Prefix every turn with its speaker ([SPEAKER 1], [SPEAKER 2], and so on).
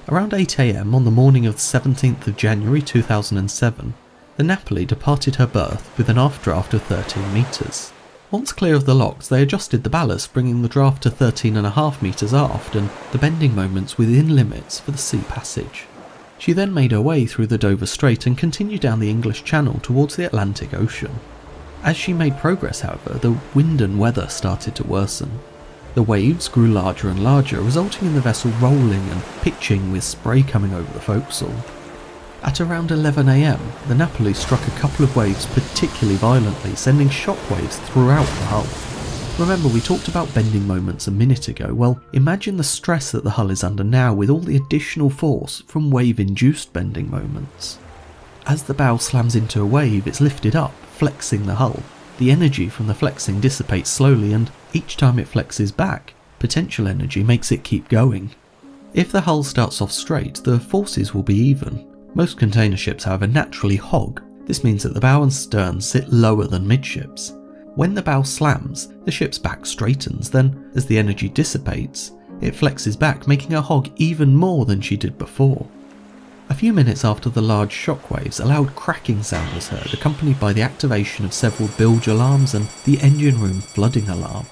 [SPEAKER 1] Around 8 AM on the morning of the 17th of January 2007, the Napoli departed her berth with an aft draft of 13 metres. Once clear of the locks, they adjusted the ballast, bringing the draft to 13.5 metres aft and the bending moments within limits for the sea passage. She then made her way through the Dover Strait and continued down the English Channel towards the Atlantic Ocean. As she made progress, however, the wind and weather started to worsen. The waves grew larger and larger, resulting in the vessel rolling and pitching with spray coming over the forecastle. At around 11 AM, the Napoli struck a couple of waves particularly violently, sending shockwaves throughout the hull. Remember, we talked about bending moments a minute ago. Well, imagine the stress that the hull is under now with all the additional force from wave-induced bending moments. As the bow slams into a wave, it's lifted up, flexing the hull. The energy from the flexing dissipates slowly, and each time it flexes back, potential energy makes it keep going. If the hull starts off straight, the forces will be even. Most container ships, however, naturally hog. This means that the bow and stern sit lower than midships. When the bow slams, the ship's back straightens, then, as the energy dissipates, it flexes back, making her hog even more than she did before. A few minutes after the large shockwaves, a loud cracking sound was heard, accompanied by the activation of several bilge alarms and the engine room flooding alarm.